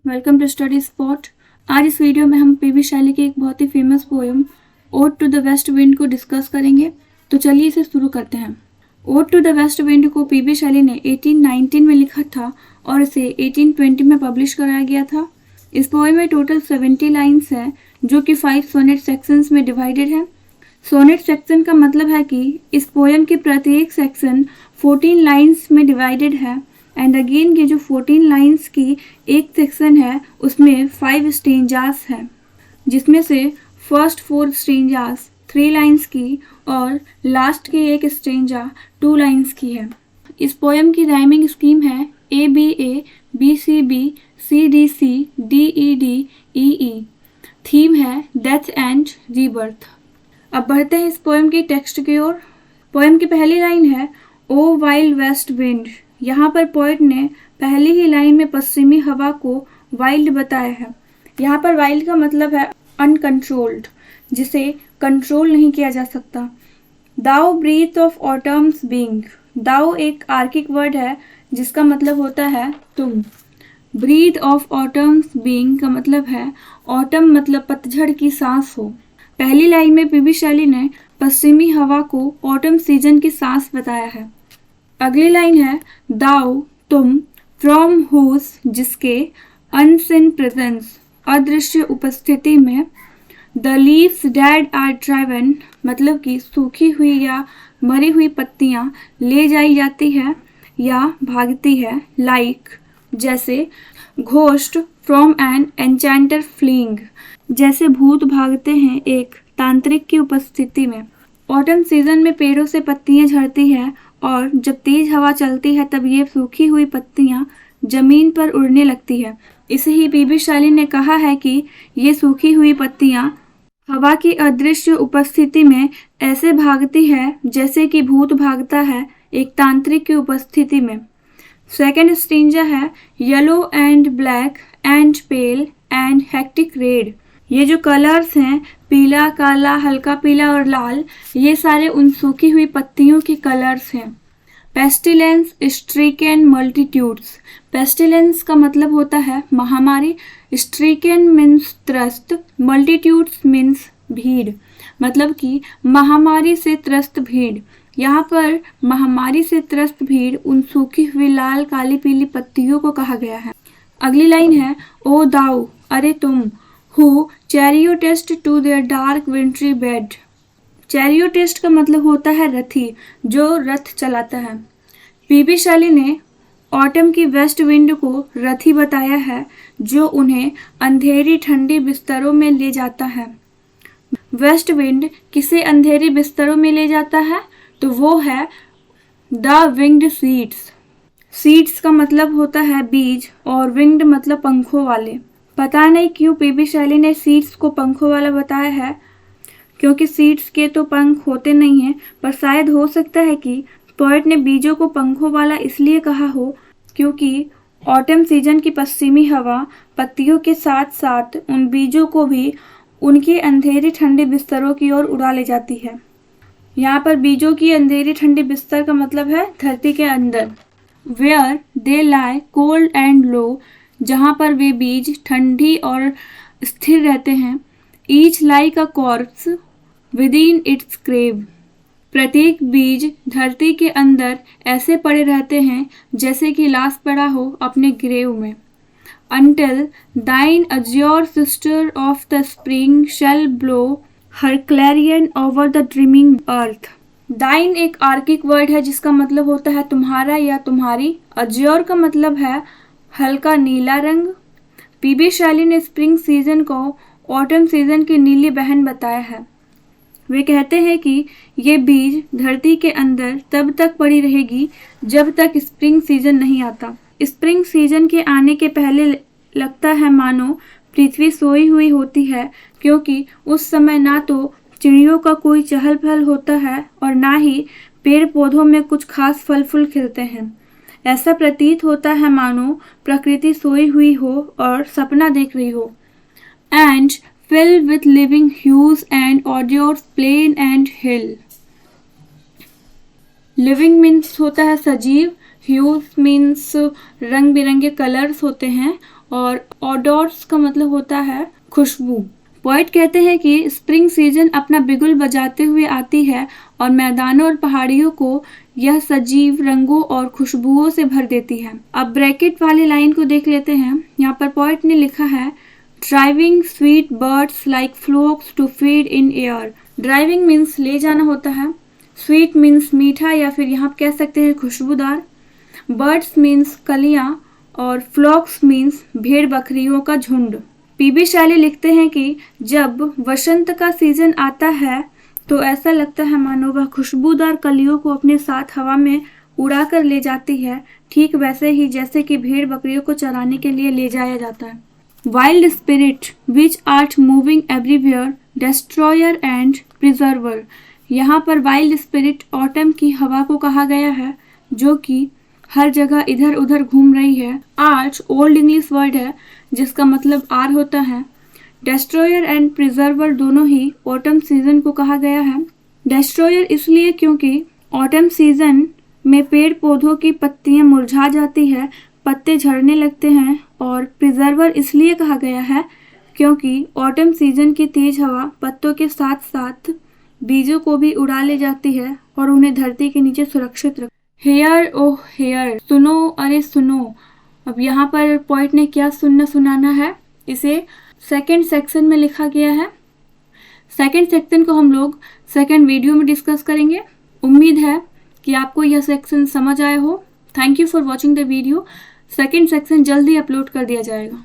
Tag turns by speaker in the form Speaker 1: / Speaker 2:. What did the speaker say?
Speaker 1: Welcome to study spot. आज इस video में हम पीबी शैली की एक बहुत ही famous poem ode to the west wind को डिस्कस करेंगे। तो चलिए इसे शुरू करते हैं। Ode to the west wind को पीबी शैली ने 1819 में लिखा था और इसे 1820 में पब्लिश कराया गया था। इस पोएम में टोटल 70 लाइन्स है जो कि 5 सोनेट सेक्शंस में डिवाइडेड है। सोनेट सेक्शन का मतलब है कि इस पोएम के प्रत्येक सेक्शन 14 लाइन्स में डिवाइडेड है एंड अगेन ये जो 14 लाइन्स की एक सेक्शन है उसमें 5 स्टेंजास है, जिसमें से फर्स्ट 4 स्टेंजास 3 लाइन्स की और लास्ट की एक स्टेंजा 2 लाइन्स की है। इस पोएम की राइमिंग स्कीम है ABA BCB CDC DED EE। Theme है डेथ एंड रीबर्थ। अब बढ़ते हैं इस पोएम की टेक्स्ट की ओर। पोएम की पहली लाइन है ओ वाइल्ड वेस्ट विंड। यहाँ पर पोएट ने पहली ही लाइन में पश्चिमी हवा को वाइल्ड बताया है। यहाँ पर वाइल्ड का मतलब है अनकंट्रोल्ड, जिसे कंट्रोल नहीं किया जा सकता। दाओ ब्रीथ ऑफ ऑटम्स बीइंग। दाओ एक आर्किक वर्ड है जिसका मतलब होता है तुम। ब्रीथ ऑफ ऑटम्स बीइंग का मतलब है ऑटम मतलब पतझड़ की सांस हो। पहली लाइन में पीबी शैली ने पश्चिमी हवा को ऑटम सीजन की सांस बताया है। अगली लाइन है दाओ तुम, फ्रॉम हुज जिसके, अनसिन प्रेजेंस अदृश्य उपस्थिति में, the leaves dead are driven मतलब कि सूखी हुई या मरी हुई पत्तियां ले जाई जाती है या भागती है, लाइक जैसे, घोस्ट फ्रॉम एन एन्चेंटर फ्लीइंग जैसे भूत भागते हैं एक तांत्रिक की उपस्थिति में। ऑटम सीजन में पेड़ों से पत्तियां झड़ती है और जब तेज हवा चलती है तब ये सूखी हुई पत्तियां जमीन पर उड़ने लगती है। इसे ही पीबी शैली ने कहा है कि ये सूखी हुई पत्तियां हवा की अदृश्य उपस्थिति में ऐसे भागती है जैसे कि भूत भागता है एक तांत्रिक की उपस्थिति में। सेकेंड स्टेंजा है yellow and black and pale and hectic red. ये जो कलर्स हैं पीला, काला, हल्का पीला और लाल, ये सारे उन सूखी हुई पत्तियों के कलर्स हैं। Pestilence स्ट्रीकन multitudes. पेस्टिलेंस का मतलब होता है महामारी, स्ट्रीकन मीन्स त्रस्त, मल्टीट्यूड्स मीन्स भीड़, मतलब कि महामारी से त्रस्त भीड़। यहाँ पर महामारी से त्रस्त भीड़ उन सूखी हुई लाल, काली, पीली पत्तियों को कहा गया है। अगली लाइन है ओ दाऊ अरे तुम, who chariotest to their dark wintry bed. Chariotest का मतलब होता है रथी, जो रथ चलाता है। पीबी शैली ने ऑटम की वेस्ट विंड को रथी बताया है जो उन्हें अंधेरी ठंडी बिस्तरों में ले जाता है। वेस्ट विंड किसे अंधेरी बिस्तरों में ले जाता है तो वो है द विंग्ड सीड्स। सीड्स का मतलब होता है बीज और विंग्ड मतलब पंखों वाले। पता नहीं क्यों पीबी शैली ने सीड्स को पंखों वाला बताया है, क्योंकि सीड्स के तो पंख होते नहीं हैं, पर शायद हो सकता है कि पोएट ने बीजों को पंखों वाला इसलिए कहा हो क्योंकि ऑटम सीजन की पश्चिमी हवा पत्तियों के साथ साथ उन बीजों को भी उनके अंधेरी ठंडे बिस्तरों की ओर उड़ा ले जाती है। यहाँ पर बीजों की अंधेरी ठंडी बिस्तर का मतलब है धरती के अंदर। Where they lie cold and low, जहाँ पर वे बीज ठंडी और स्थिर रहते हैं। Each like a corpse within its grave. प्रत्येक बीज धरती के अंदर ऐसे पड़े रहते हैं जैसे कि लाश पड़ा हो अपने ग्रेव में। Until thine azure sister of the spring shall blow her clarion over the dreaming earth। दाइन एक आर्किक वर्ड है जिसका मतलब होता है तुम्हारा या तुम्हारी। अज्योर का मतलब है हल्का नीला रंग। पीबी शैली ने स्प्रिंग सीजन को ऑटम सीजन की नीली बहन बताया है। वे कहते हैं कि ये बीज धरती के अंदर तब तक पड़ी रहेगी जब तक स्प्रिंग सीजन नहीं आता। स्प्रिंग सीजन के आने के पहले लगता है मानो पृथ्वी सोई हुई होती है, क्योंकि उस समय ना तो चिड़ियों का कोई चहल पहल होता है और ना ही पेड़ पौधों में कुछ खास फल फूल खिलते हैं। ऐसा प्रतीत होता है मानो प्रकृति सोई हुई हो और सपना देख रही हो। And filled with living hues and odors plain and hill। Living means होता है सजीव, ह्यूज मीन्स रंग बिरंगे कलर्स होते हैं, और ऑडोर्स का मतलब होता है खुशबू। पोएट कहते हैं कि स्प्रिंग सीजन अपना बिगुल बजाते हुए आती है और मैदानों और पहाड़ियों को यह सजीव रंगों और खुशबुओं से भर देती है। अब ब्रैकेट वाली लाइन को देख लेते हैं। यहाँ पर पोएट ने लिखा है driving sweet birds like flocks to feed in air. Driving means ले जाना होता है, स्वीट मीन्स मीठा या फिर यहाँ कह सकते हैं खुशबूदार, बर्ड्स मीन्स कलियां और फ्लॉक्स मीन्स भेड़ बकरियों का झुंड। पीबी शैली लिखते हैं कि जब वसंत का सीजन आता है तो ऐसा लगता है मानो वह खुशबूदार कलियों को अपने साथ हवा में उड़ा कर ले जाती है, ठीक वैसे ही जैसे कि भेड़ बकरियों को चराने के लिए ले जाया जाता है। Wild spirit which art moving everywhere, destroyer and preserver. यहाँ पर वाइल्ड स्पिरिट ऑटम की हवा को कहा गया है जो कि हर जगह इधर उधर घूम रही है। आर्ट ओल्ड इंग्लिश वर्ड है जिसका मतलब आर होता है। डिस्ट्रॉयर एंड प्रिजर्वर दोनों ही ऑटम सीजन को कहा गया है। डिस्ट्रॉयर इसलिए क्योंकि ऑटम सीजन में पेड़ पौधों की पत्तियां मुरझा जाती है, पत्ते झड़ने लगते हैं। और प्रिजर्वर इसलिए कहा गया है क्योंकि ऑटम सीजन की तेज हवा पत्तों के साथ साथ बीजों को भी उड़ा ले जाती है और उन्हें धरती के नीचे सुरक्षित रख। हेयर ओह हेयर, सुनो अरे सुनो। अब यहाँ पर पोएट ने क्या सुनना सुनाना है इसे सेकंड सेक्शन में लिखा गया है। सेकंड सेक्शन को हम लोग सेकंड वीडियो में डिस्कस करेंगे। उम्मीद है कि आपको यह सेक्शन समझ आया हो। Thank you for watching the video. Second section जल्दी अपलोड कर दिया जाएगा।